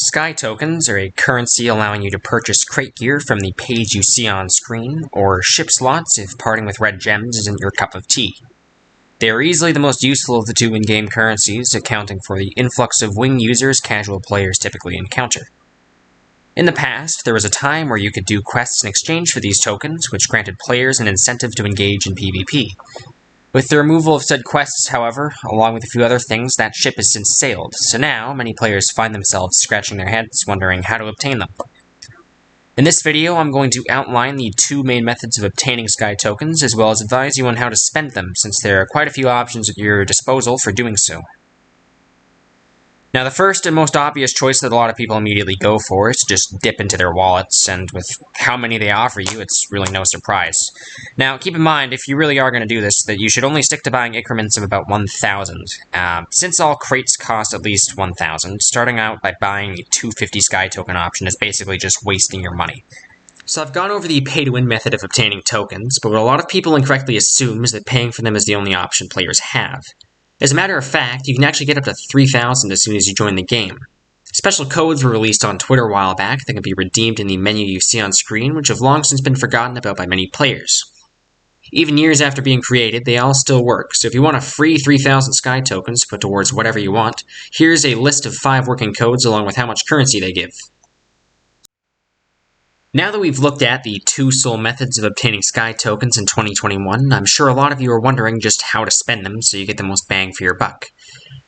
Sky tokens are a currency allowing you to purchase crate gear from the page you see on screen, or ship slots if parting with red gems isn't your cup of tea. They are easily the most useful of the two in-game currencies, accounting for the influx of wing users casual players typically encounter. In the past, there was a time where you could do quests in exchange for these tokens, which granted players an incentive to engage in PvP. With the removal of said quests, however, along with a few other things, that ship has since sailed, so now many players find themselves scratching their heads wondering how to obtain them. In this video, I'm going to outline the two main methods of obtaining Sky tokens, as well as advise you on how to spend them, since there are quite a few options at your disposal for doing so. Now, the first and most obvious choice that a lot of people immediately go for is to just dip into their wallets, and with how many they offer you, it's really no surprise. Now, keep in mind, if you really are going to do this, that you should only stick to buying increments of about 1,000. Since all crates cost at least 1,000, starting out by buying the 250 Sky token option is basically just wasting your money. So I've gone over the pay-to-win method of obtaining tokens, but what a lot of people incorrectly assume is that paying for them is the only option players have. As a matter of fact, you can actually get up to 3,000 as soon as you join the game. Special codes were released on Twitter a while back that can be redeemed in the menu you see on screen, which have long since been forgotten about by many players. Even years after being created, they all still work, so if you want a free 3,000 Sky tokens to put towards whatever you want, here's a list of 5 working codes along with how much currency they give. Now that we've looked at the two sole methods of obtaining Sky tokens in 2021, I'm sure a lot of you are wondering just how to spend them so you get the most bang for your buck.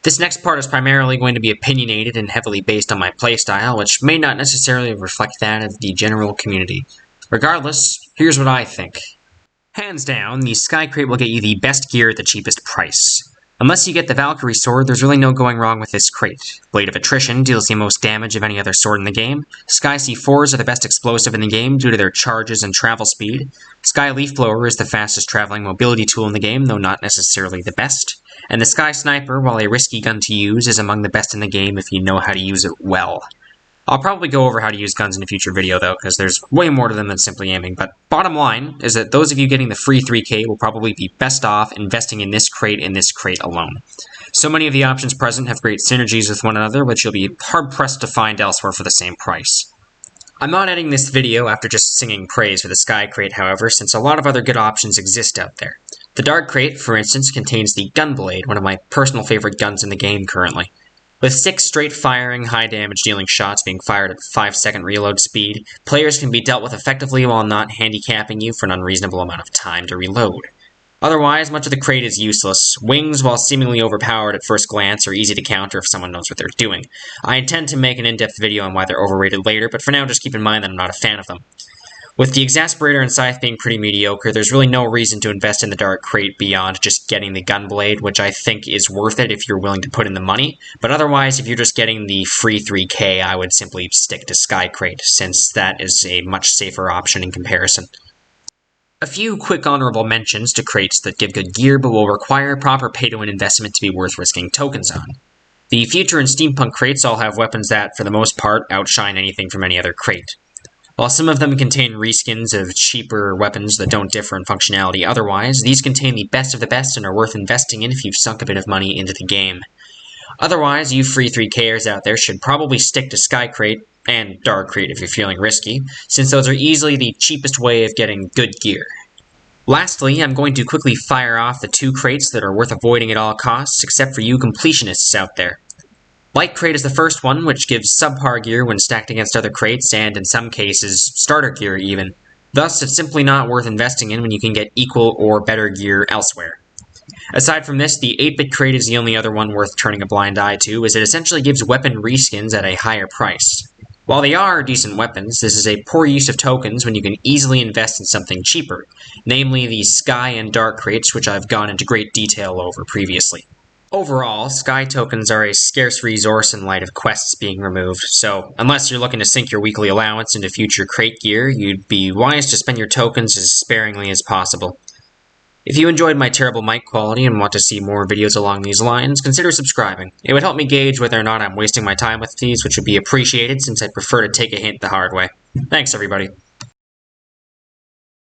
This next part is primarily going to be opinionated and heavily based on my playstyle, which may not necessarily reflect that of the general community. Regardless, here's what I think. Hands down, the Sky crate will get you the best gear at the cheapest price. Unless you get the Valkyrie sword, there's really no going wrong with this crate. Blade of Attrition deals the most damage of any other sword in the game. Sky C4s are the best explosive in the game due to their charges and travel speed. Sky Leaf Blower is the fastest traveling mobility tool in the game, though not necessarily the best. And the Sky Sniper, while a risky gun to use, is among the best in the game if you know how to use it well. I'll probably go over how to use guns in a future video, though, because there's way more to them than simply aiming, but bottom line is that those of you getting the free 3k will probably be best off investing in this crate alone. So many of the options present have great synergies with one another, which you'll be hard-pressed to find elsewhere for the same price. I'm not editing this video after just singing praise for the Sky crate, however, since a lot of other good options exist out there. The Dark crate, for instance, contains the Gunblade, one of my personal favorite guns in the game currently. With 6 straight-firing, high-damage-dealing shots being fired at 5-second reload speed, players can be dealt with effectively while not handicapping you for an unreasonable amount of time to reload. Otherwise, much of the crate is useless. Wings, while seemingly overpowered at first glance, are easy to counter if someone knows what they're doing. I intend to make an in-depth video on why they're overrated later, but for now just keep in mind that I'm not a fan of them. With the Exasperator and Scythe being pretty mediocre, there's really no reason to invest in the Dark crate beyond just getting the Gunblade, which I think is worth it if you're willing to put in the money. But otherwise, if you're just getting the free 3k, I would simply stick to Sky crate, since that is a much safer option in comparison. A few quick honorable mentions to crates that give good gear but will require proper pay-to-win investment to be worth risking tokens on. The Future and Steampunk crates all have weapons that, for the most part, outshine anything from any other crate. While some of them contain reskins of cheaper weapons that don't differ in functionality otherwise, these contain the best of the best and are worth investing in if you've sunk a bit of money into the game. Otherwise, you free 3kers out there should probably stick to Sky crate and Dark crate if you're feeling risky, since those are easily the cheapest way of getting good gear. Lastly, I'm going to quickly fire off the 2 crates that are worth avoiding at all costs, except for you completionists out there. Light crate is the first one, which gives subpar gear when stacked against other crates, and in some cases, starter gear even. Thus, it's simply not worth investing in when you can get equal or better gear elsewhere. Aside from this, the 8-bit crate is the only other one worth turning a blind eye to, as it essentially gives weapon reskins at a higher price. While they are decent weapons, this is a poor use of tokens when you can easily invest in something cheaper, namely the Sky and Dark crates, which I've gone into great detail over previously. Overall, Sky tokens are a scarce resource in light of quests being removed, so unless you're looking to sink your weekly allowance into future crate gear, you'd be wise to spend your tokens as sparingly as possible. If you enjoyed my terrible mic quality and want to see more videos along these lines, consider subscribing. It would help me gauge whether or not I'm wasting my time with these, which would be appreciated since I prefer to take a hint the hard way. Thanks, everybody.